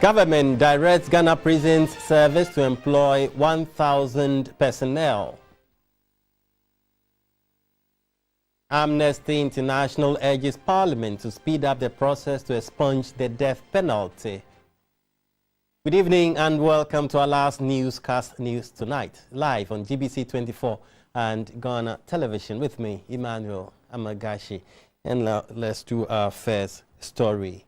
Government directs Ghana Prisons Service to employ 1,000 personnel. Amnesty International urges Parliament to speed up the process to expunge the death penalty. Good evening and welcome to our last newscast news tonight, live on GBC24 and Ghana Television. With me, Emmanuel Amagashi. And now let's do our first story.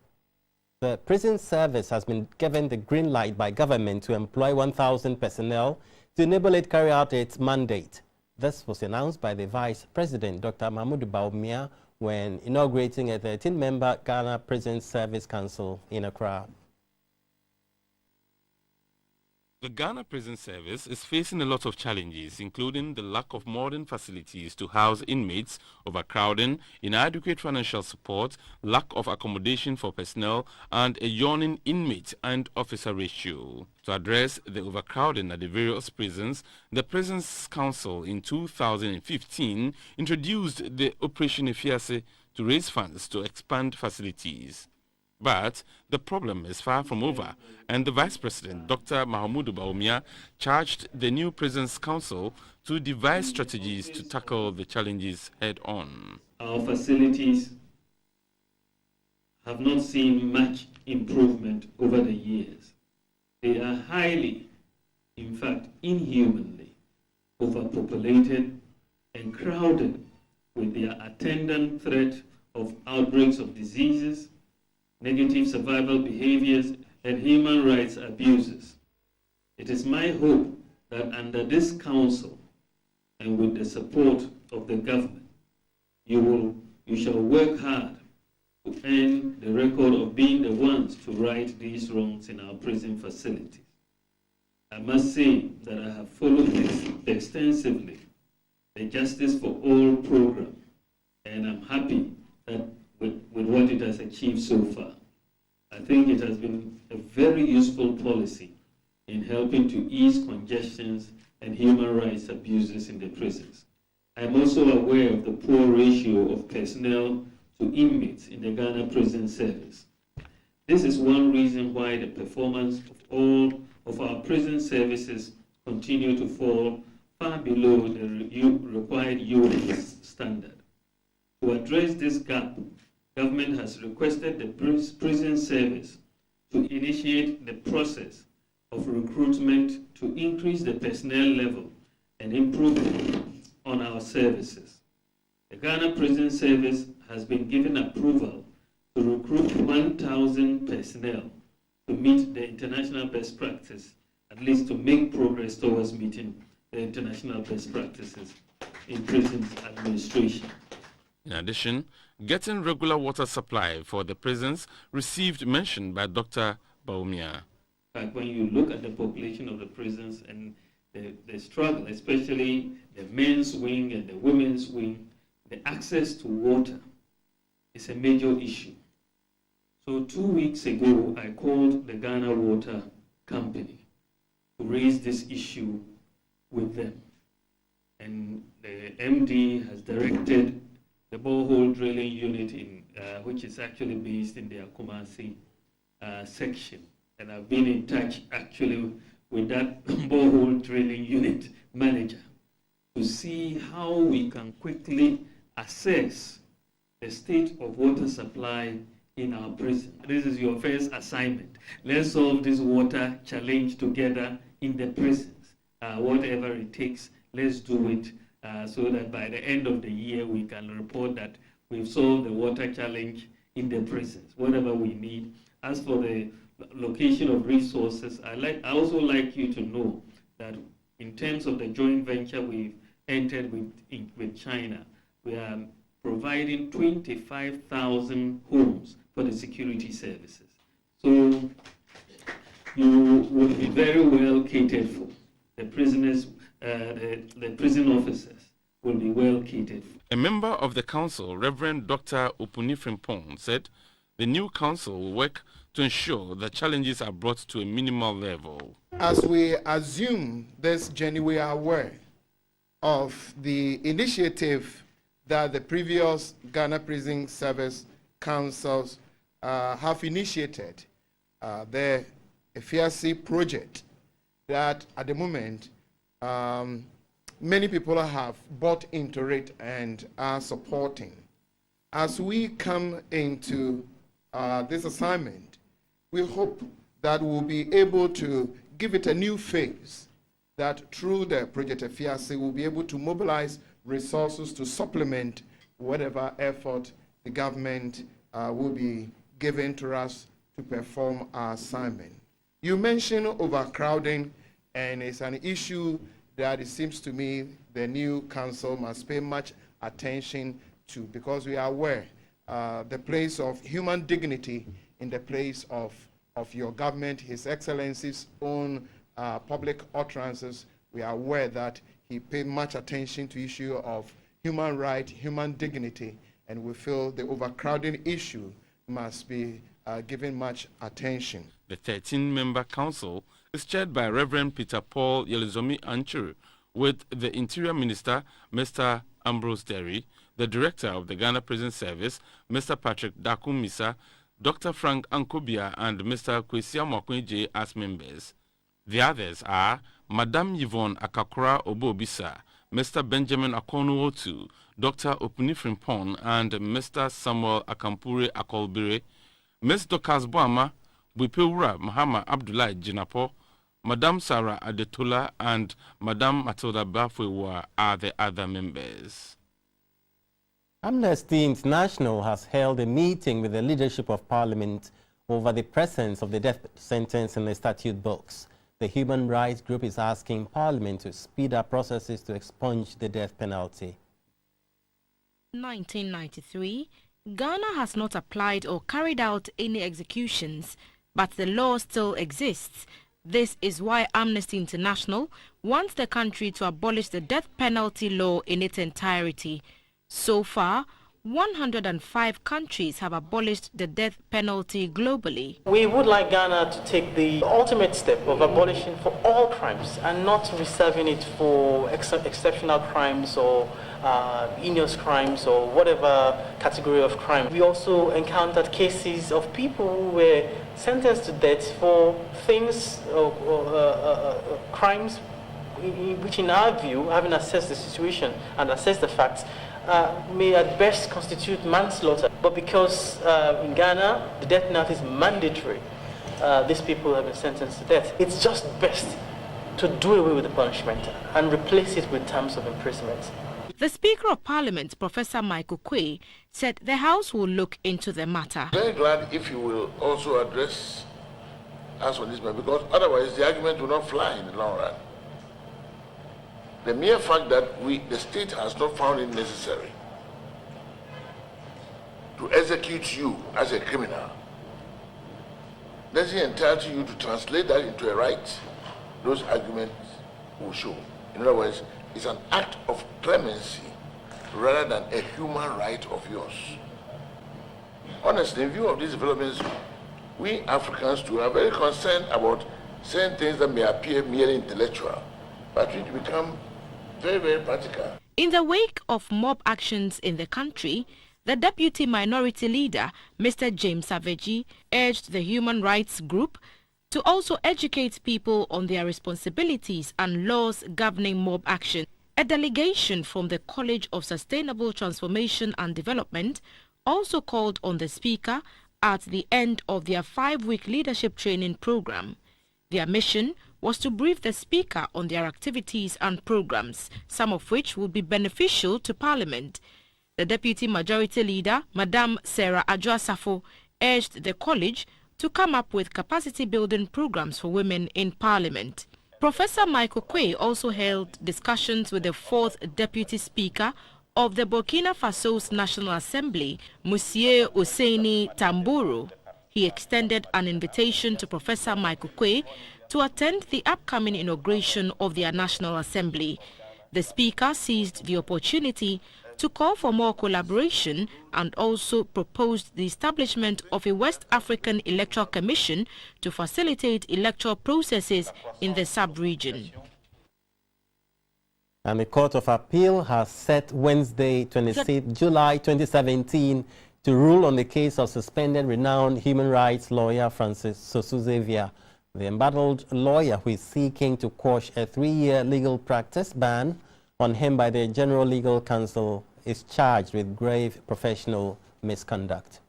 The prison service has been given the green light by government to employ 1,000 personnel to enable it carry out its mandate. This was announced by the Vice President, Dr. Mahmoud Bawumia, when inaugurating a 13-member Ghana Prison Service Council in Accra. The Ghana Prison Service is facing a lot of challenges, including the lack of modern facilities to house inmates, overcrowding, inadequate financial support, lack of accommodation for personnel, and a yawning inmate and officer ratio. To address the overcrowding at the various prisons, the Prisons Council in 2015 introduced the Operation Efiase to raise funds to expand facilities. But the problem is far from over, and the Vice President, Dr. Mahmoud Bawumia, charged the new Prisons Council to devise strategies to tackle the challenges head-on. Our facilities have not seen much improvement over the years. They are highly, in fact, inhumanly overpopulated and crowded with their attendant threat of outbreaks of diseases, negative survival behaviors, and human rights abuses. It is my hope that under this council and with the support of the government, you shall work hard to earn the record of being the ones to right these wrongs in our prison facilities. I must say that I have followed extensively the Justice for All program, and I'm happy that with what it has achieved so far. I think it has been a very useful policy in helping to ease congestions and human rights abuses in the prisons. I am also aware of the poor ratio of personnel to inmates in the Ghana Prison Service. This is one reason why the performance of all of our prison services continue to fall far below the required UN standard. To address this gap, government has requested the prison service to initiate the process of recruitment to increase the personnel level and improve on our services. The Ghana Prison Service has been given approval to recruit 1,000 personnel to meet the international best practice, at least to make progress towards meeting the international best practices in prisons administration. In addition, getting regular water supply for the prisons received mention by Dr. Bawumia. When you look at the population of the prisons and the struggle, especially the men's wing and the women's wing, the access to water is a major issue. So 2 weeks ago, I called the Ghana Water Company to raise this issue with them. And the MD has directed the borehole drilling unit, which is actually based in the Kumasi section. And I've been in touch actually with that borehole drilling unit manager to see how we can quickly assess the state of water supply in our prison. This is your first assignment. Let's solve this water challenge together in the prisons. Whatever it takes, let's do it. So that by the end of the year, we can report that we've solved the water challenge in the prisons, whatever we need. As for the location of resources, I also like you to know that in terms of the joint venture we've entered with China, we are providing 25,000 homes for the security services. So you will be very well catered for. The prisoners, the prison officers will be well catered for. A member of the council, Reverend Dr. Opuni Frimpong, said the new council will work to ensure that challenges are brought to a minimal level. As we assume this journey, we are aware of the initiative that the previous Ghana Prison Service Councils have initiated. The Efiase project that at the moment many people have bought into it and are supporting. As we come into this assignment, we hope that we'll be able to give it a new phase, that through the project Efiase, we'll be able to mobilize resources to supplement whatever effort the government will be giving to us to perform our assignment. You mentioned overcrowding, and it's an issue that it seems to me the new council must pay much attention to, because we are aware the place of human dignity in the place of your government, His Excellency's own public utterances. We are aware that he paid much attention to issue of human right, human dignity, and we feel the overcrowding issue must be given much attention. The 13-member council is chaired by Reverend Peter Paul Yelizomi Anchuru, with the Interior Minister, Mr. Ambrose Derry, the Director of the Ghana Prison Service, Mr. Patrick Dakumisa, Dr. Frank Ankobia, and Mr. Kwesia Mwakwenje as members. The others are Madam Yvonne Akakura Obobisa, Mr. Benjamin Akonuotu, Dr. Opunifrimpon, and Mr. Samuel Akampure Akolbire, Ms. Dokas Boama, Bupewura Mahama Abdullah Jinapo, Madam Sarah Adetola, and Madam Matilda Bafwewa are the other members. Amnesty International has held a meeting with the leadership of Parliament over the presence of the death sentence in the statute books. The human rights group is asking Parliament to speed up processes to expunge the death penalty. 1993, Ghana has not applied or carried out any executions, but the law still exists. This is why Amnesty International wants the country to abolish the death penalty law in its entirety. So far, 105 countries have abolished the death penalty globally. We would like Ghana to take the ultimate step of abolishing for all crimes and not reserving it for exceptional crimes or heinous crimes or whatever category of crime. We also encountered cases of people who were sentenced to death for things, crimes which in our view, having assessed the situation and assessed the facts, may at best constitute manslaughter. But because in Ghana, the death penalty is mandatory, these people have been sentenced to death. It's just best to do away with the punishment and replace it with terms of imprisonment. The Speaker of Parliament, Professor Michael Quay, said the House will look into the matter. Very glad if you will also address us on this matter, because otherwise the argument will not fly in the long run. The mere fact that the state has not found it necessary to execute you as a criminal doesn't entitle you to translate that into a right. Those arguments will show. In other words, it's an act of clemency rather than a human right of yours. Honestly, in view of these developments, we Africans too are very concerned about certain things that may appear merely intellectual, but which become very, very practical. In the wake of mob actions in the country, the Deputy Minority Leader, Mr. James Savage, urged the human rights group to also educate people on their responsibilities and laws governing mob action. A delegation from the College of Sustainable Transformation and Development also called on the Speaker at the end of their 5-week leadership training program. Their mission was to brief the Speaker on their activities and programs, some of which would be beneficial to Parliament. The Deputy Majority Leader, Madam Sarah Adjoasafo, urged the College to come up with capacity-building programs for women in Parliament. Professor Michael Quay also held discussions with the 4th Deputy Speaker of the Burkina Faso's National Assembly, Monsieur Ousseini Tamburu. He extended an invitation to Professor Michael Quay to attend the upcoming inauguration of their National Assembly. The Speaker seized the opportunity to call for more collaboration and also proposed the establishment of a West African Electoral Commission to facilitate electoral processes in the sub-region. And the Court of Appeal has set Wednesday, 26 July 2017, to rule on the case of suspended renowned human rights lawyer Francis Sosu Xavier The embattled lawyer who is seeking to quash a 3-year legal practice ban on him by the General Legal Counsel is charged with grave professional misconduct.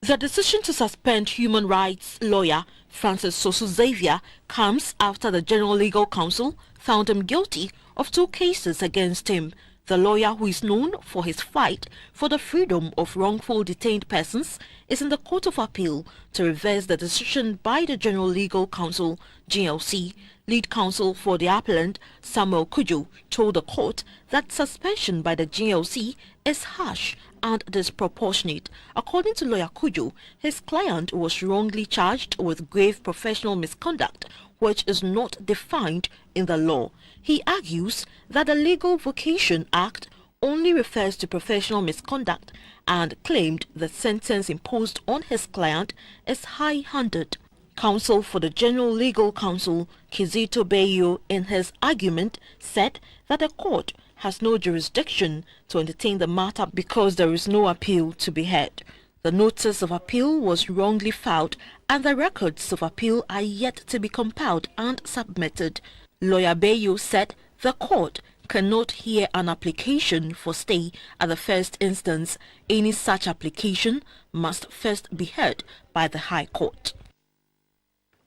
The decision to suspend human rights lawyer Francis Sosu Xavier comes after the General Legal Counsel found him guilty of 2 cases against him. The lawyer, who is known for his fight for the freedom of wrongful detained persons, is in the Court of Appeal to reverse the decision by the General Legal Counsel, GLC. Lead counsel for the appellant, Samuel Kujo, told the court that suspension by the GLC is harsh and disproportionate. According to lawyer Kujo, his client was wrongly charged with grave professional misconduct, which is not defined in the law. He argues that the Legal Vocation Act only refers to professional misconduct and claimed the sentence imposed on his client is high-handed. Counsel for the General Legal Counsel, Kizito Bayo, in his argument said that the court has no jurisdiction to entertain the matter because there is no appeal to be heard. The notice of appeal was wrongly filed and the records of appeal are yet to be compiled and submitted. Lawyer Bayo said the court cannot hear an application for stay at the first instance. Any such application must first be heard by the High Court.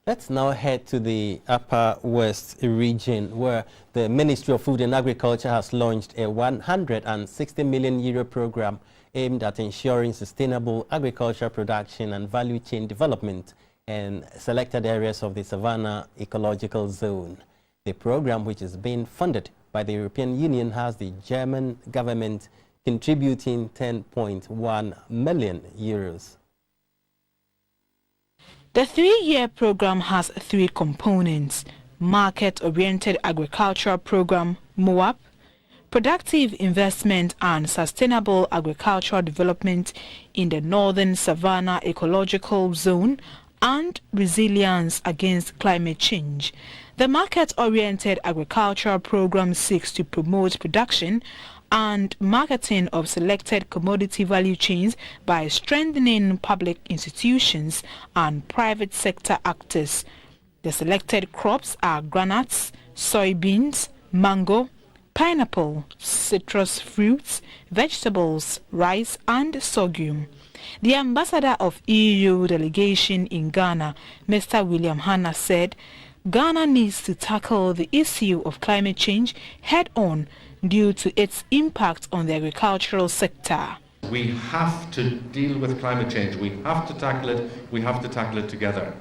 Let's now head to the Upper West region, where the Ministry of Food and Agriculture has launched a €160 million program aimed at ensuring sustainable agricultural production and value chain development in selected areas of the Savannah Ecological Zone. The program, which is being funded by the European Union, has the German government contributing €10.1 million. The 3-year program has 3 components: Market-Oriented Agricultural Program, MOAP, Productive Investment and Sustainable Agricultural Development in the Northern Savannah Ecological Zone, and Resilience Against Climate Change. The Market-Oriented Agricultural Program seeks to promote production and marketing of selected commodity value chains by strengthening public institutions and private sector actors. The selected crops are granules, soybeans, mango, pineapple, citrus fruits, vegetables, rice and sorghum. The ambassador of EU delegation in Ghana, Mr. William Hanna, said Ghana needs to tackle the issue of climate change head-on due to its impact on the agricultural sector. We have to deal with climate change. We have to tackle it. We have to tackle it together.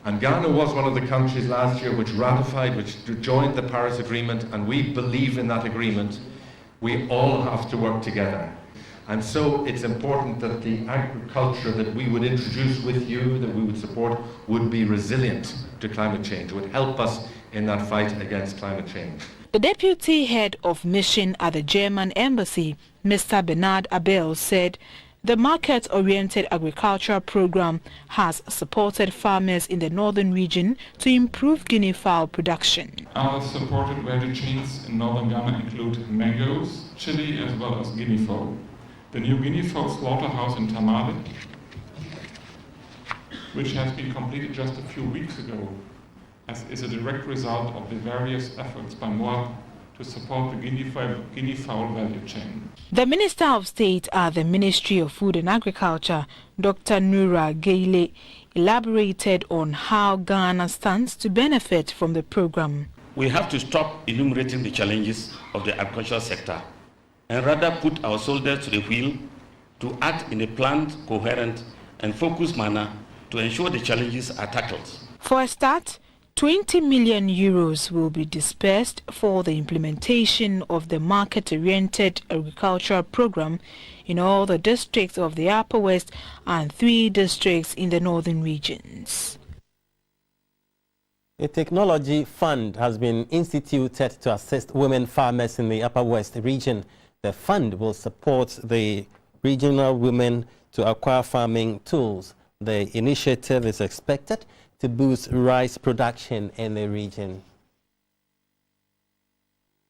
And Ghana was one of the countries last year which ratified, which joined the Paris Agreement, and we believe in that agreement. We all have to work together. And so it's important that the agriculture that we would introduce with you, that we would support, would be resilient to climate change, would help us in that fight against climate change. The deputy head of mission at the German embassy, Mr. Bernard Abel, said the market-oriented agricultural program has supported farmers in the northern region to improve guinea fowl production. Our supported value chains in northern Ghana include mangoes, chili, as well as guinea fowl. The new guinea fowl slaughterhouse in Tamale, which has been completed just a few weeks ago, is a direct result of the various efforts by MOAP to support the guinea fowl value chain. The Minister of State at the Ministry of Food and Agriculture, Dr. Nura Gayle, elaborated on how Ghana stands to benefit from the program. We have to stop enumerating the challenges of the agricultural sector and rather put our shoulders to the wheel to act in a planned, coherent and focused manner to ensure the challenges are tackled. For a start, €20 million will be dispersed for the implementation of the market-oriented agricultural program in all the districts of the Upper West and 3 districts in the northern regions. A technology fund has been instituted to assist women farmers in the Upper West region. The fund will support the regional women to acquire farming tools. The initiative is expected to boost rice production in the region.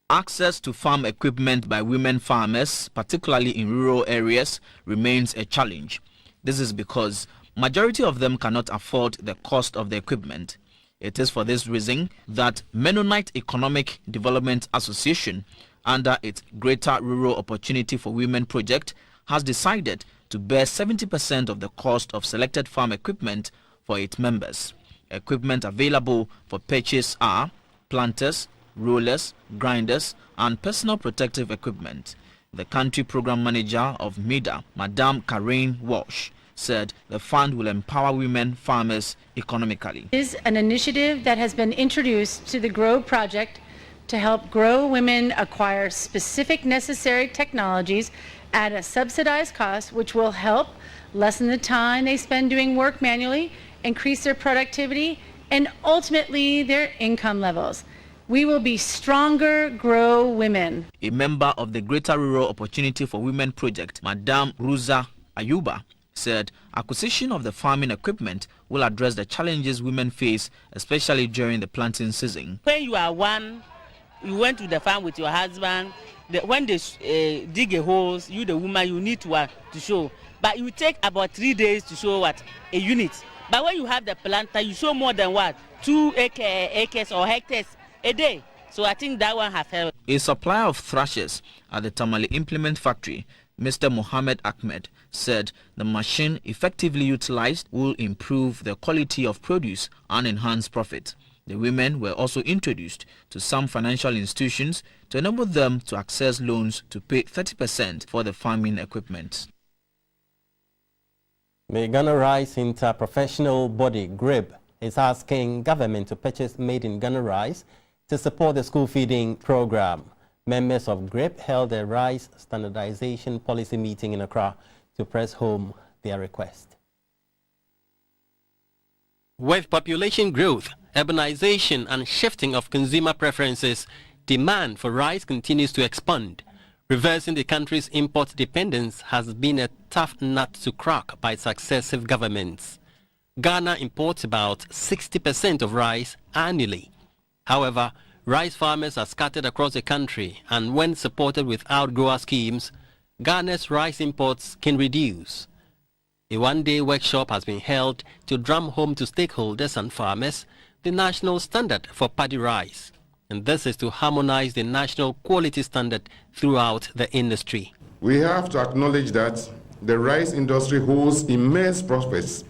Access to farm equipment by women farmers, particularly in rural areas, remains a challenge. This is because majority of them cannot afford the cost of the equipment. It is for this reason that Mennonite Economic Development Association, under its Greater Rural Opportunity for Women project, has decided to bear 70% of the cost of selected farm equipment for its members. Equipment available for purchase are planters, rollers, grinders, and personal protective equipment. The country program manager of MEDA, Madame Karen Walsh, said the fund will empower women farmers economically. It is an initiative that has been introduced to the GROW project to help grow women acquire specific necessary technologies at a subsidized cost, which will help lessen the time they spend doing work manually, increase their productivity, and ultimately their income levels. We will be stronger, grow women. A member of the Greater Rural Opportunity for Women project, Madame Ruza Ayuba, said acquisition of the farming equipment will address the challenges women face, especially during the planting season. When you are one, you went to the farm with your husband, when they dig a hole, you the woman, you need to show. But you take about 3 days to show a unit. But when you have the planter, you show more than 2 acres or hectares a day. So I think that one has helped. A supplier of thrashers at the Tamale Implement Factory, Mr. Mohammed Ahmed, said the machine effectively utilized will improve the quality of produce and enhance profit. The women were also introduced to some financial institutions to enable them to access loans to pay 30% for the farming equipment. The Ghana Rice Interprofessional Body, GRIB, is asking government to purchase made-in-Ghana rice to support the school feeding program. Members of GRIB held a rice standardization policy meeting in Accra to press home their request. With population growth, urbanization and shifting of consumer preferences, demand for rice continues to expand. Reversing the country's import dependence has been a tough nut to crack by successive governments. Ghana imports about 60% of rice annually. However, rice farmers are scattered across the country, and when supported with outgrower schemes, Ghana's rice imports can reduce. A one-day workshop has been held to drum home to stakeholders and farmers the national standard for paddy rice, and this is to harmonize the national quality standard throughout the industry. We have to acknowledge that the rice industry holds immense prospects,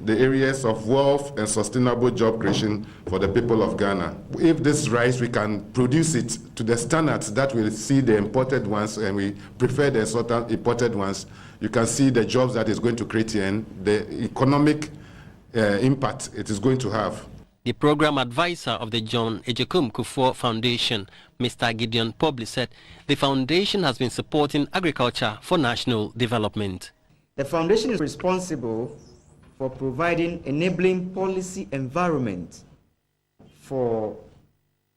the areas of wealth and sustainable job creation for the people of Ghana. If this rice, we can produce it to the standards that we see the imported ones, and we prefer the certain imported ones, you can see the jobs that is going to create and the economic impact it is going to have. The program advisor of the John Ejekum Kufuor Foundation, Mr. Gideon Pobli, said the foundation has been supporting agriculture for national development. The foundation is responsible for providing enabling policy environment for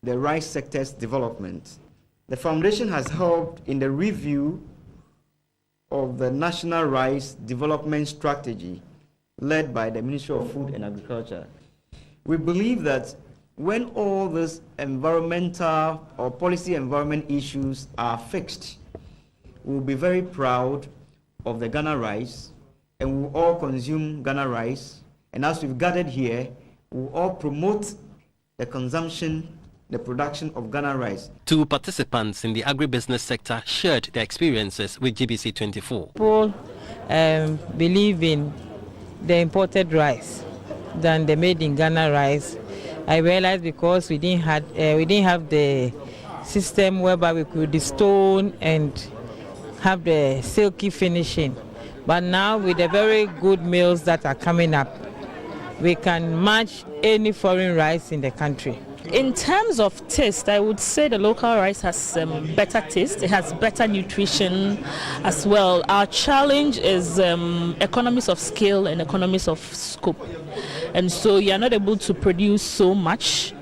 the rice sector's development. The foundation has helped in the review of the National Rice Development Strategy led by the Ministry of Food and Agriculture. We believe that when all these environmental or policy environment issues are fixed, we'll be very proud of the Ghana rice, and we'll all consume Ghana rice. And as we've gathered here, we'll all promote the consumption, the production of Ghana rice. 2 participants in the agribusiness sector shared their experiences with GBC24. People believe in the imported rice than the made in Ghana rice. I realized because we didn't have the system whereby we could destone and have the silky finishing. But now with the very good mills that are coming up, we can match any foreign rice in the country. In terms of taste, I would say the local rice has better taste. It has better nutrition as well. Our challenge is economies of scale and economies of scope. And so you are not able to produce so much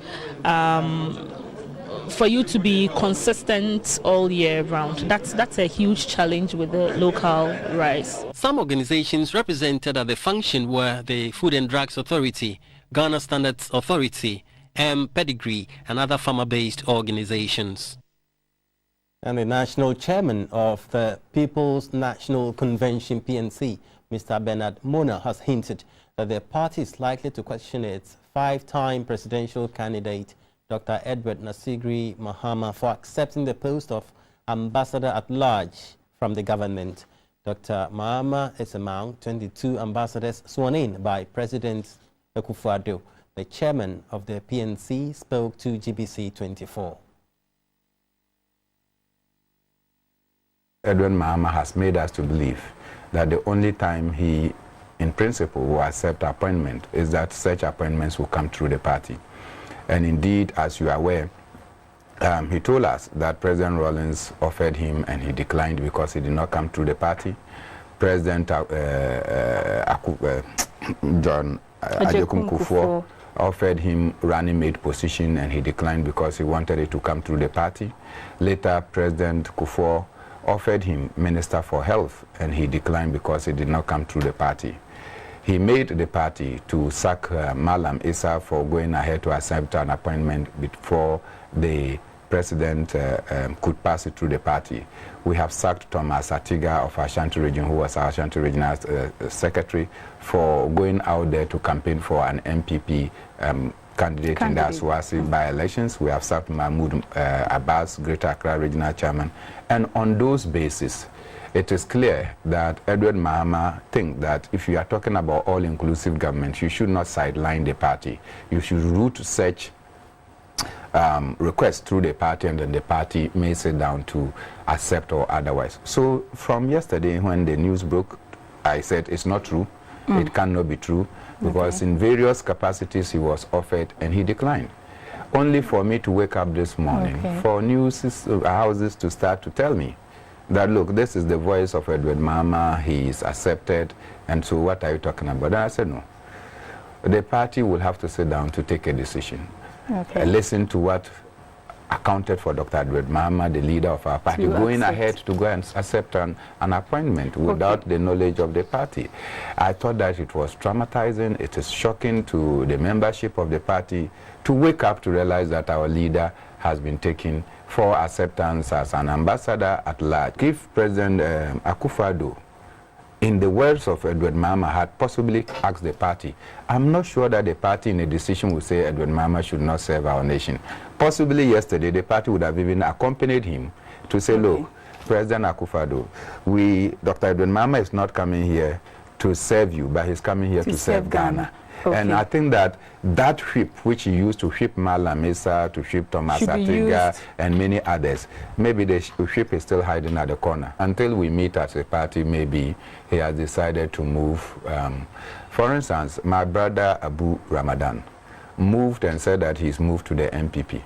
for you to be consistent all year round. That's a huge challenge with the local rice. Some organizations represented at the function were the Food and Drugs Authority, Ghana Standards Authority, Pedigree, and other farmer-based organizations. And the national chairman of the People's National Convention, PNC, Mr. Bernard Mona, has hinted that the party is likely to question its five-time presidential candidate, Dr. Edward Nassigri Mahama, for accepting the post of ambassador at large from the government. Dr. Mahama is among 22 ambassadors sworn in by President Akufo-Addo. The chairman of the PNC spoke to GBC24. Edward Mahama has made us to believe that the only time he, in principle, will accept appointment is that such appointments will come through the party. And indeed, as you are aware, he told us that President Rawlings offered him and he declined because he did not come through the party. President John Ajekum Kufuor offered him running mate position and he declined because he wanted it to come through the party. Later, President Kufuor offered him Minister for Health and he declined because he did not come through the party. He made the party to sack Malam Issa for going ahead to accept an appointment before the president could pass it through the party. We have sacked Thomas Atiga of Ashanti Region, who was our Ashanti Regional Secretary, for going out there to campaign for an MPP candidate in the Aswasi by-elections. We have sacked Mahmoud Abbas, Greater Accra Regional Chairman. And on those bases, it is clear that Edward Mahama thinks that if you are talking about all-inclusive government, you should not sideline the party. You should route such requests through the party, and then the party may sit down to accept or otherwise. So from yesterday when the news broke, I said it's not true. It cannot be true, because in various capacities he was offered and he declined. Only for me to wake up this morning for news houses to start to tell me that, look, this is the voice of Edward Mahama, he is accepted, and so what are you talking about? And I said, no. The party will have to sit down to take a decision. Listen to what accounted for Dr. Edward Mahama, the leader of our party, going ahead to go and accept an appointment without the knowledge of the party. I thought that it was traumatizing. It is shocking to the membership of the party to wake up to realize that our leader has been taken for acceptance as an ambassador at large. If President Akufo-Addo, in the words of Edward Mahama, had possibly asked the party, I'm not sure that the party in a decision would say Edward Mahama should not serve our nation. Possibly yesterday, the party would have even accompanied him to say, look, President Akufo-Addo, Dr. Edward Mahama is not coming here to serve you, but he's coming here to serve Ghana. And I think that that whip, which he used to whip Malam Issa, to whip Thomas Atiga, and many others, maybe the whip is still hiding at the corner. Until we meet as a party, maybe he has decided to move. For instance, my brother Abu Ramadan moved and said that he's moved to the MPP.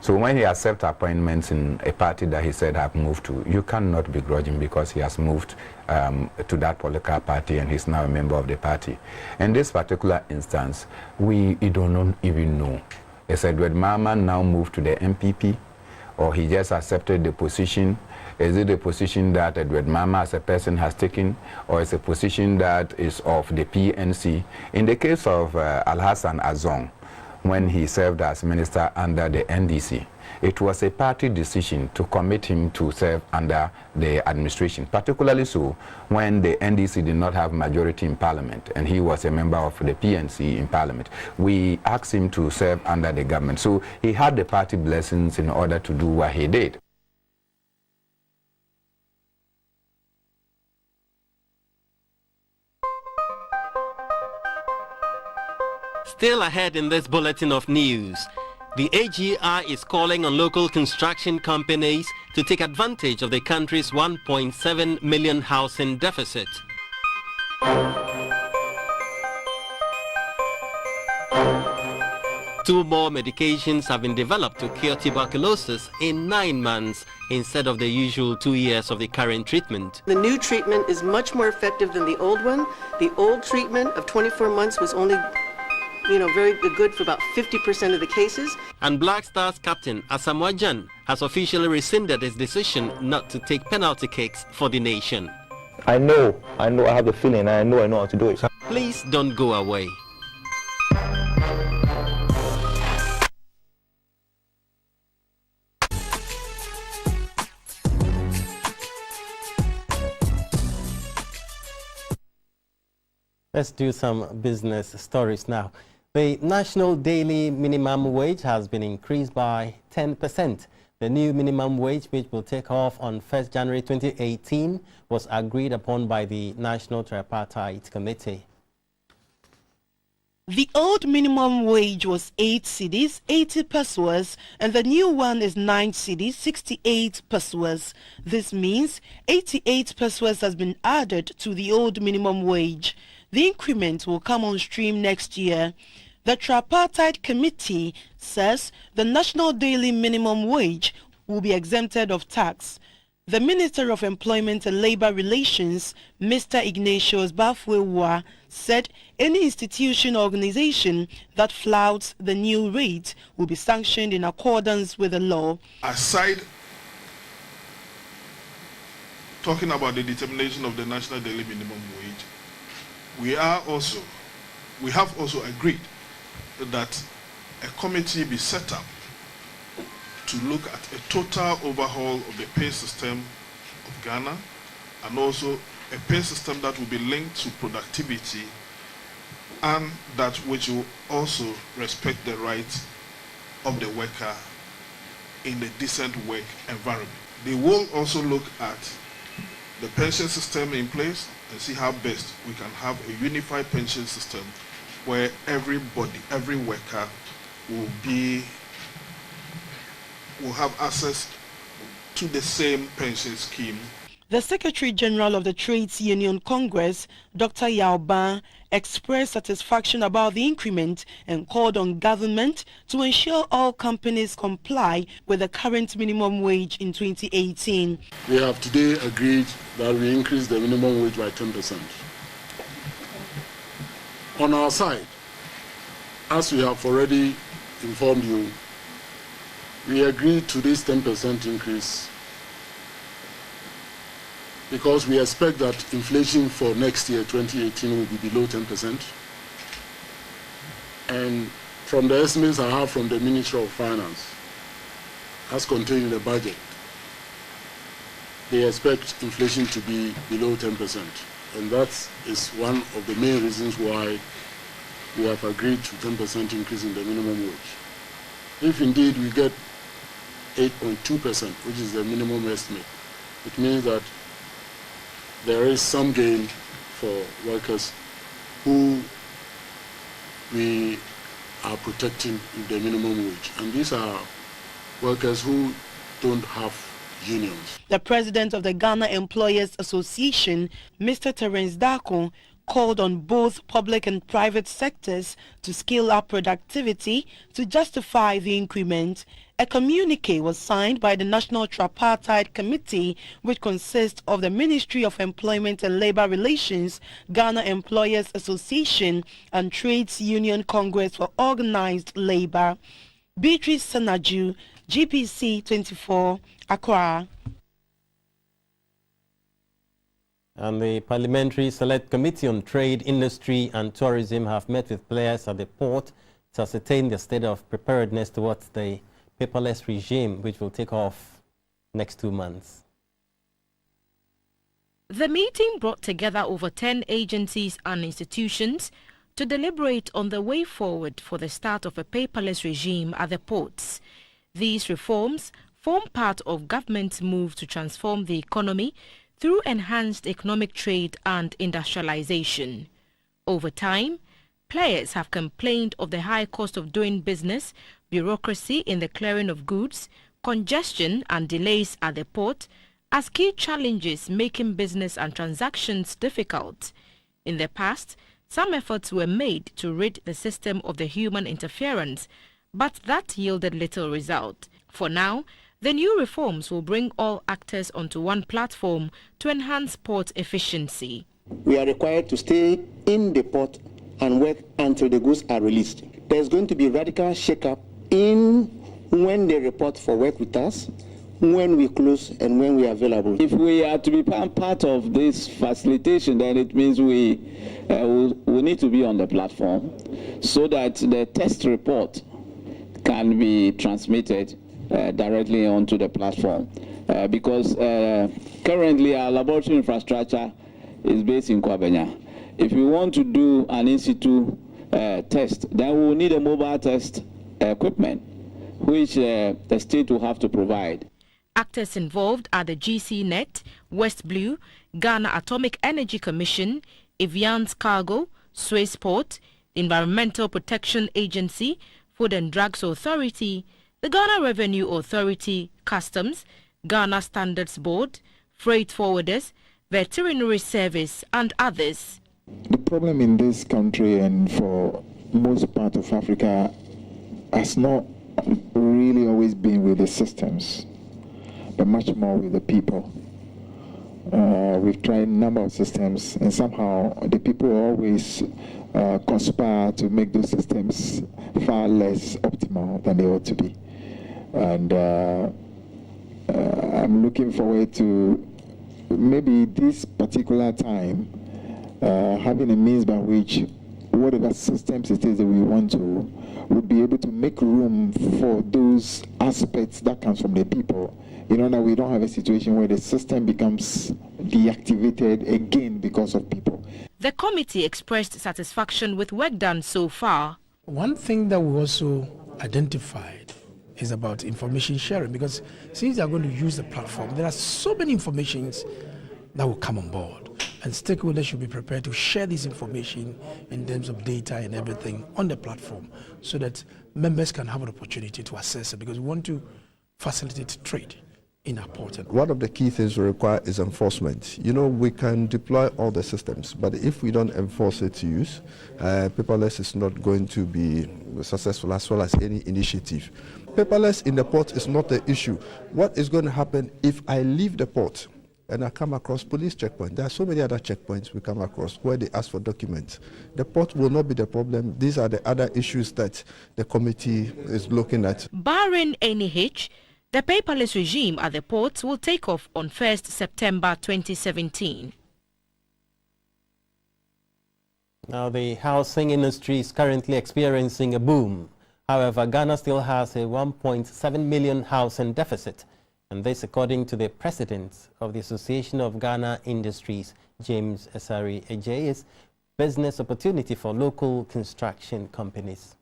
So when he accepts appointments in a party that he said have moved to, you cannot begrudge him because he has moved to that political party and he's now a member of the party. In this particular instance, we don't even know. Is Edward Mahama now moved to the MPP, or he just accepted the position? Is it a position that Edward Mahama as a person has taken, or is a position that is of the PNC? In the case of Al-Hassan Azong, when he served as minister under the NDC, it was a party decision to commit him to serve under the administration, particularly so when the NDC did not have majority in parliament and he was a member of the PNC in parliament. We asked him to serve under the government. So he had the party blessings in order to do what he did. Still ahead in this bulletin of news, the AGI is calling on local construction companies to take advantage of the country's 1.7 million housing deficit. Two more medications have been developed to cure tuberculosis in 9 months instead of the usual 2 years of the current treatment. The new treatment is much more effective than the old one. The old treatment of 24 months was only very good for about 50% of the cases. And Black Stars captain Asamoah Gyan has officially rescinded his decision not to take penalty kicks for the nation. I know, I have the feeling, I know how to do it. Please don't go away. Let's do some business stories now. The national daily minimum wage has been increased by 10%. The new minimum wage, which will take off on 1st January 2018, was agreed upon by the National Tripartite Committee. The old minimum wage was 8 cedis, 80 pesos, and the new one is 9 cedis, 68 pesos. This means 88 pesos has been added to the old minimum wage. The increment will come on stream next year. The Tripartite Committee says the national daily minimum wage will be exempted of tax. The Minister of Employment and Labor Relations, Mr. Ignatius Bafwewa, said any institution or organization that flouts the new rate will be sanctioned in accordance with the law. Aside talking about the determination of the national daily minimum wage, we have also agreed that a committee be set up to look at a total overhaul of the pay system of Ghana, and also a pay system that will be linked to productivity and that which will also respect the rights of the worker in a decent work environment. They will also look at the pension system in place and see how best we can have a unified pension system where everybody, every worker will have access to the same pension scheme. The Secretary General of the Trades Union Congress, Dr. Yao Ban, expressed satisfaction about the increment and called on government to ensure all companies comply with the current minimum wage in 2018. We have today agreed that we increase the minimum wage by 10%. On our side, as we have already informed you, we agreed to this 10% increase because we expect that inflation for next year, 2018, will be below 10%. And from the estimates I have from the Ministry of Finance, as contained in the budget, they expect inflation to be below 10%. And that is one of the main reasons why we have agreed to 10% increase in the minimum wage. If indeed we get 8.2%, which is the minimum estimate, it means that there is some gain for workers who we are protecting with the minimum wage. And these are workers who don't have unions. The president of the Ghana Employers Association, Mr. Terence Dako, called on both public and private sectors to scale up productivity to justify the increment. A communique was signed by the National Tripartite Committee, which consists of the Ministry of Employment and Labor Relations, Ghana Employers Association, and Trades Union Congress for Organized Labor. Beatrice Sanaju, GBC24, Accra. And the Parliamentary Select Committee on Trade, Industry and Tourism have met with players at the port to ascertain the state of preparedness towards the paperless regime, which will take off next 2 months. The meeting brought together over 10 agencies and institutions to deliberate on the way forward for the start of a paperless regime at the ports. These reforms form part of government's move to transform the economy through enhanced economic trade and industrialization. Over time, players have complained of the high cost of doing business, bureaucracy in the clearing of goods, congestion and delays at the port as key challenges making business and transactions difficult. In the past, some efforts were made to rid the system of the human interference, but that yielded little result. For now, the new reforms will bring all actors onto one platform to enhance port efficiency. We are required to stay in the port and work until the goods are released. There's going to be radical shake-up in when they report for work with us, when we close and when we are available. If we are to be part of this facilitation, then it means we need to be on the platform so that the test report can be transmitted directly onto the platform. Because currently our laboratory infrastructure is based in Kwabenya. if we want to do an in-situ test, then we will need a mobile test equipment, which the state will have to provide. Actors involved are the GCNet, West Blue, Ghana Atomic Energy Commission, Evian's Cargo, Swaysport, the Environmental Protection Agency, Food and Drugs Authority, the Ghana Revenue Authority, Customs, Ghana Standards Board, Freight Forwarders, Veterinary Service, and others. The problem in this country and for most part of Africa has not really always been with the systems, but much more with the people. We've tried a number of systems, and somehow the people always conspire to make those systems far less optimal than they ought to be. And I'm looking forward to maybe this particular time having a means by which whatever systems it is that we want to would be able to make room for those aspects that comes from the people. You know, that we don't have a situation where the system becomes deactivated again because of people. The committee expressed satisfaction with work done so far. One thing that we also identified is about information sharing, because since they are going to use the platform, there are so many informations that will come on board, and stakeholders should be prepared to share this information in terms of data and everything on the platform so that members can have an opportunity to access it, because we want to facilitate trade in our port. One of the key things we require is enforcement. You know, we can deploy all the systems, but if we don't enforce its use, paperless is not going to be successful, as well as any initiative. Paperless in the port is not the issue. What is going to happen if I leave the port and I come across police checkpoint? There are so many other checkpoints we come across where they ask for documents. The port will not be the problem. These are the other issues that the committee is looking at. Barring any hitch, the paperless regime at the ports will take off on 1st September 2017. Now, the housing industry is currently experiencing a boom. However, Ghana still has a 1.7 million housing deficit, and this according to the president of the Association of Ghana Industries, James Asari Ejai's business opportunity for local construction companies.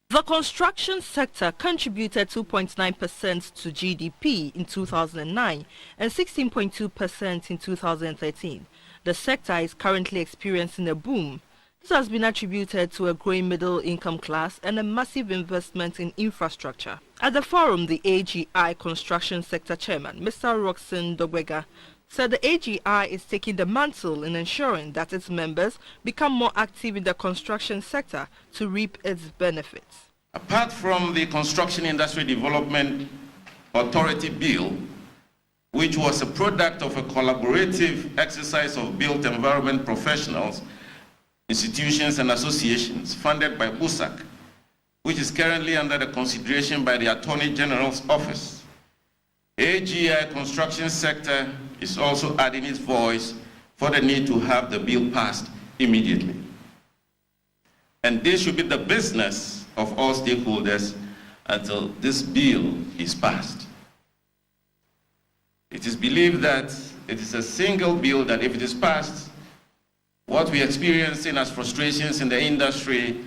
The construction sector contributed 2.9% to GDP in 2009 and 16.2% in 2013. The sector is currently experiencing a boom. This has been attributed to a growing middle income class and a massive investment in infrastructure. At the forum, the AGI construction sector chairman, Mr. Roxon Dogwega, said the AGI is taking the mantle in ensuring that its members become more active in the construction sector to reap its benefits. Apart from the Construction Industry Development Authority Bill, which was a product of a collaborative exercise of built environment professionals, institutions and associations funded by BUSAC, which is currently under the consideration by the Attorney General's Office, AGI construction sector is also adding its voice for the need to have the bill passed immediately. And this should be the business of all stakeholders until this bill is passed. It is believed that it is a single bill that if it is passed, what we are experiencing as frustrations in the industry,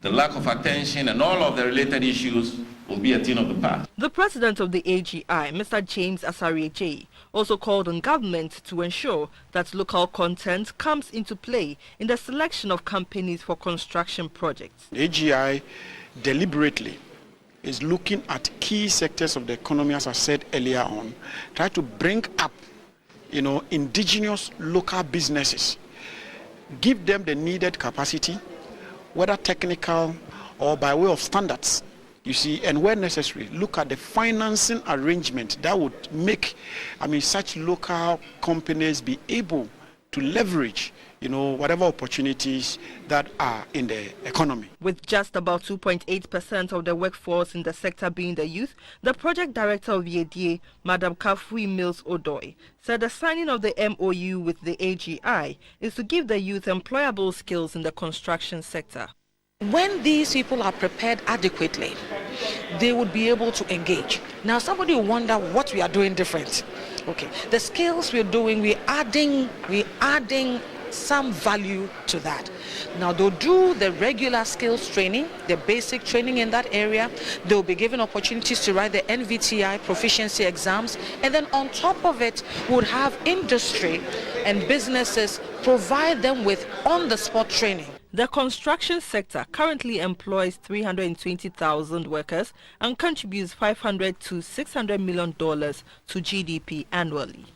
the lack of attention and all of the related issues will be a thing of the past. The president of the AGI, Mr. James Asari Ejai, also called on government to ensure that local content comes into play in the selection of companies for construction projects. The AGI deliberately is looking at key sectors of the economy, as I said earlier on, try to bring up, indigenous local businesses, give them the needed capacity, whether technical or by way of standards, you see, and where necessary, look at the financing arrangement that would make, such local companies be able to leverage, whatever opportunities that are in the economy. With just about 2.8% of the workforce in the sector being the youth, the project director of YEDIE, Madam Kafui Mills Odoi, said the signing of the MOU with the AGI is to give the youth employable skills in the construction sector. When these people are prepared adequately, they would be able to engage. Now somebody will wonder what we are doing different. Okay, the skills we're doing, we're adding some value to that. Now they'll do the regular skills training, the basic training in that area. They'll be given opportunities to write the NVTI proficiency exams, and then on top of it would have industry and businesses provide them with on-the-spot training. The construction sector currently employs 320,000 workers and contributes $500 to $600 million to GDP annually.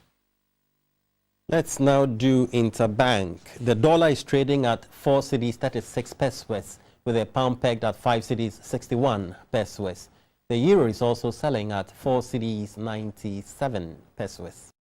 Let's now do interbank. The dollar is trading at 4 cedis 36 pesos, with a pound pegged at 5 cedis 61 pesos. The euro is also selling at 4 cedis 97 pesos.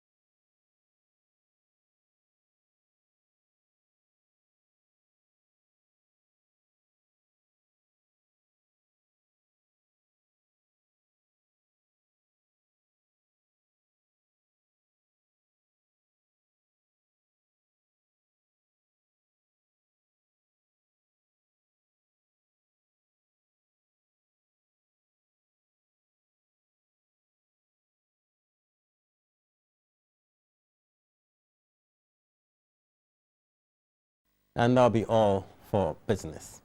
And that'll be all for business.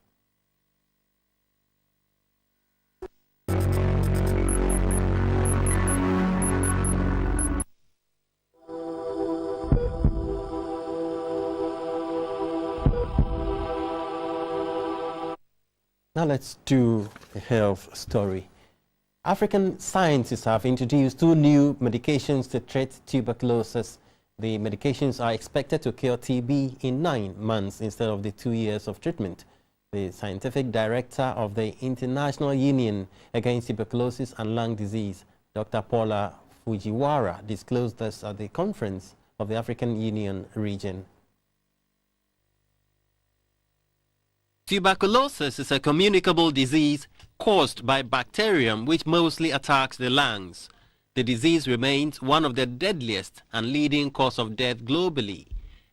Now let's do a health story. African scientists have introduced 2 new medications to treat tuberculosis. The medications are expected to cure TB in 9 months instead of the 2 years of treatment. The scientific director of the International Union Against Tuberculosis and Lung Disease, Dr. Paula Fujiwara, disclosed this at the conference of the African Union region. Tuberculosis is a communicable disease caused by bacterium which mostly attacks the lungs. The disease remains one of the deadliest and leading cause of death globally.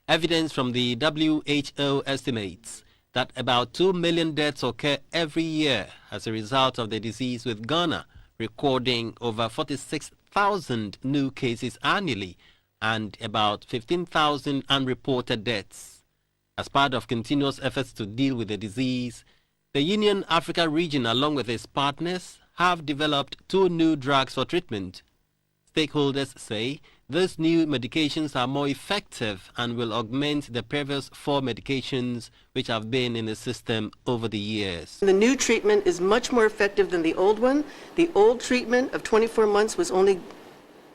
Evidence from the WHO estimates that about 2 million deaths occur every year as a result of the disease, with Ghana recording over 46,000 new cases annually and about 15,000 unreported deaths. As part of continuous efforts to deal with the disease, the Union Africa region, along with its partners, have developed 2 new drugs for treatment. Stakeholders say these new medications are more effective and will augment the previous 4 medications which have been in the system over the years. The new treatment is much more effective than the old one. The old treatment of 24 months was only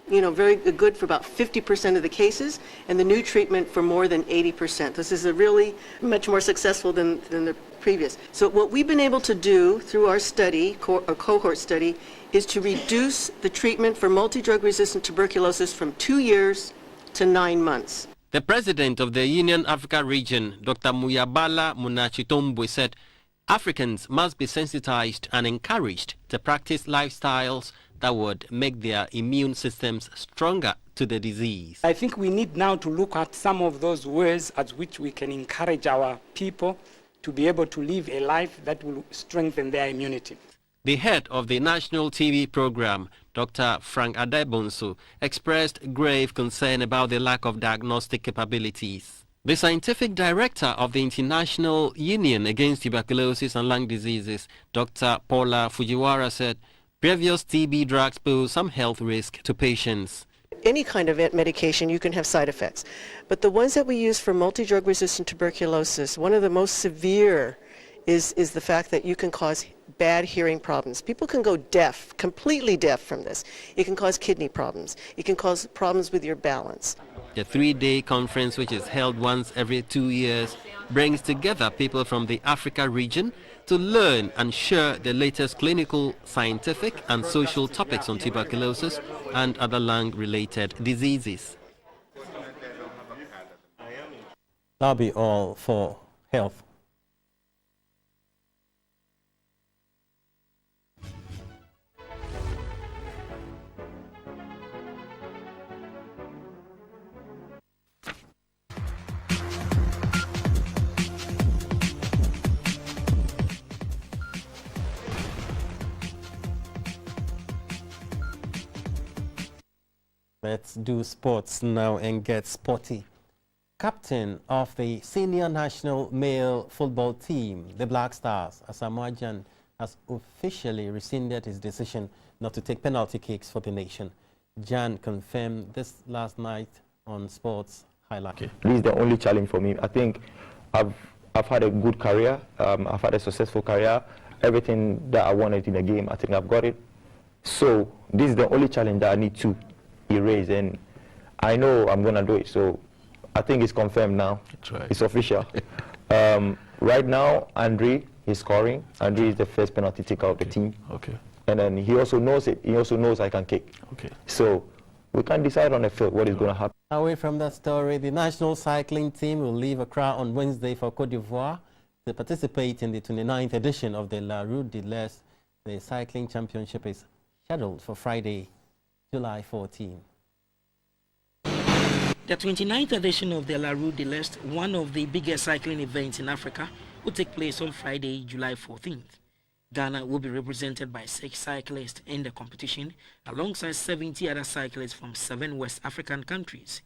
very good for about 50% of the cases, and the new treatment for more than 80%. This is a really much more successful than the previous. So what we've been able to do through our study, a cohort study, is to reduce the treatment for multi-drug resistant tuberculosis from 2 years to 9 months. The president of the Union Africa region, Dr. Muyabala Munachitombwe, said Africans must be sensitized and encouraged to practice lifestyles that would make their immune systems stronger to the disease. I think we need now to look at some of those ways at which we can encourage our people to be able to live a life that will strengthen their immunity. The head of the National TV program, Dr. Frank Adebonso, expressed grave concern about the lack of diagnostic capabilities. The scientific director of the International Union Against Tuberculosis and Lung Diseases, Dr. Paula Fujiwara, said previous TB drugs pose some health risk to patients. Any kind of medication, you can have side effects. But the ones that we use for multi-drug resistant tuberculosis, one of the most severe is the fact that you can cause bad hearing problems. People can go deaf, completely deaf from this. It can cause kidney problems. It can cause problems with your balance. The 3-day conference, which is held once every 2 years, brings together people from the Africa region to learn and share the latest clinical, scientific and social topics on tuberculosis and other lung-related diseases. That'll be all for health. Let's do sports now and get sporty. Captain of the senior national male football team, the Black Stars, Asamoah Gyan, has officially rescinded his decision not to take penalty kicks for the nation. Gyan confirmed this last night on Sports Highlight. This is the only challenge for me. I think I've had a good career. I've had a successful career. Everything that I wanted in the game, I think I've got it. So this is the only challenge that I need to erase, and I know I'm going to do it. So I think it's confirmed now. That's right. It's official. Right now, Andre is scoring. Andre is the first penalty taker of the team. Okay. And then he also knows it. He also knows I can kick. Okay. So we can decide on the field what is going to happen. Away from that story, the national cycling team will leave Accra on Wednesday for Cote d'Ivoire to participate in the 29th edition of the La Route de l'Est. The cycling championship is scheduled for Friday, July 14. The 29th edition of the La Route de l'Est, one of the biggest cycling events in Africa, will take place on Friday, July 14th. Ghana will be represented by 6 cyclists in the competition, alongside 70 other cyclists from 7 West African countries.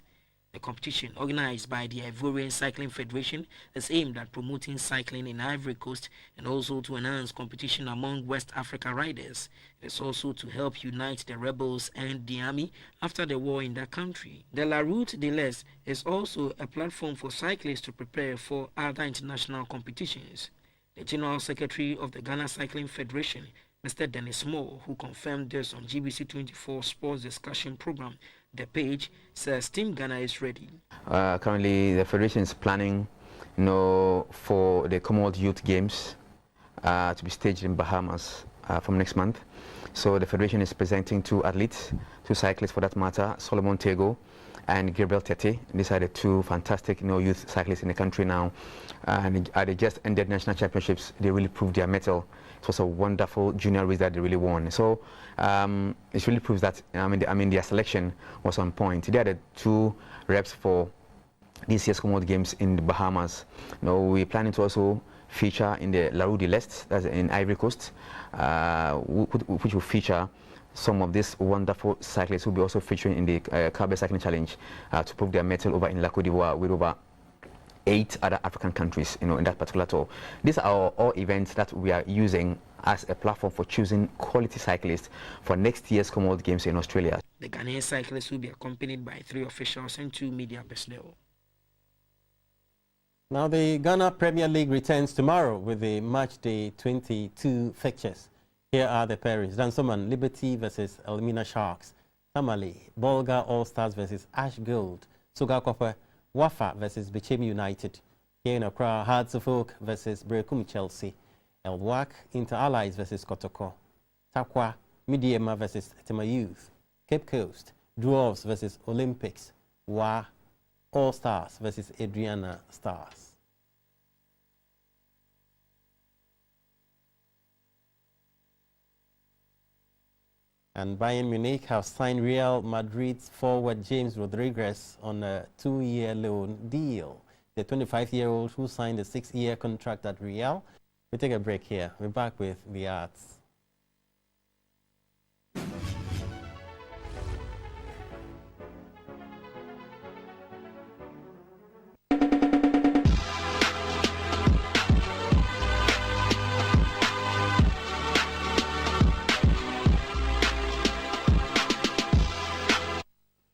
The competition, organized by the Ivorian Cycling Federation, is aimed at promoting cycling in Ivory Coast and also to enhance competition among West Africa riders. It is also to help unite the rebels and the army after the war in that country. The La Route de l'Est is also a platform for cyclists to prepare for other international competitions. The General Secretary of the Ghana Cycling Federation, Mr. Dennis Moore, who confirmed this on GBC24 Sports Discussion Program, The Page, says Team Ghana is ready. Currently, the Federation is planning, for the Commonwealth Youth Games to be staged in Bahamas from next month. So the Federation is presenting 2 athletes, 2 cyclists for that matter, Solomon Tego and Gabriel Tete. These are the 2 fantastic youth cyclists in the country now. And at the just ended national championships, they really proved their mettle. It was a wonderful junior race that they really won. So it really proves that their selection was on point. They are the 2 reps for this year's Commonwealth Games in the Bahamas. We're planning to also feature in the La Route de l'Est, that's in Ivory Coast, which will feature some of these wonderful cyclists who will be also featuring in the Carbe Cycling Challenge to prove their mettle over in La Côte d'Ivoire with over 8 other African countries, in that particular tour. These are all events that we are using as a platform for choosing quality cyclists for next year's Commonwealth Games in Australia. The Ghanaian cyclists will be accompanied by 3 officials and 2 media personnel. Now, the Ghana Premier League returns tomorrow with the match day 22 fixtures. Here are the pairings: Dansoman, Liberty versus Elmina Sharks; Tamale, Bolga All-Stars versus Ash Gold; Sugar Copper, Wafa versus Bichemi United; here in Accra, Hearts of Oak versus Brekum Chelsea; Elwak, Inter Allies versus Kotoko; Takwa, Midiema versus Tema Youth; Cape Coast, Dwarves versus Olympics; Wa, All-Stars versus Adriana Stars. And Bayern Munich have signed Real Madrid's forward James Rodriguez on a 2-year loan deal. The 25-year-old who signed a 6-year contract at Real. We take a break here. We're back with the arts.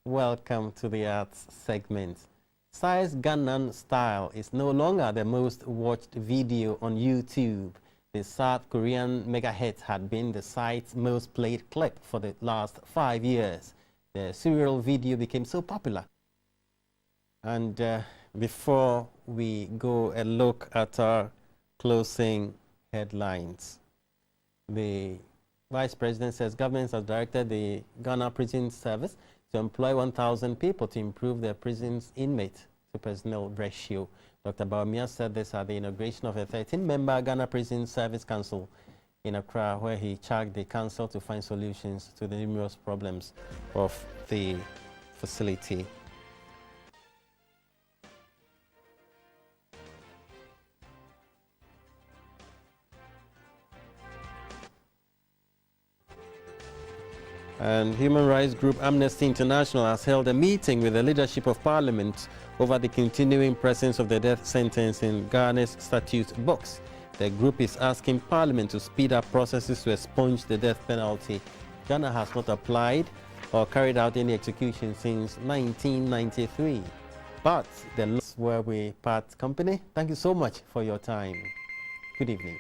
Welcome to the arts segment. Size Gangnam Style is no longer the most watched video on YouTube. The South Korean mega hit had been the site's most played clip for the last 5 years. The serial video became so popular. And before we go a look at our closing headlines, the Vice President says government has directed the Ghana Prison Service to employ 1,000 people to improve their prison's inmate to personnel ratio. Dr. Bawumia said this at the inauguration of a 13-member Ghana Prison Service Council in Accra, where he charged the council to find solutions to the numerous problems of the facility. And human rights group Amnesty International has held a meeting with the leadership of Parliament over the continuing presence of the death sentence in Ghana's statute books. The group is asking Parliament to speed up processes to expunge the death penalty. Ghana has not applied or carried out any execution since 1993. But the laws where we part company. Thank you so much for your time. Good evening.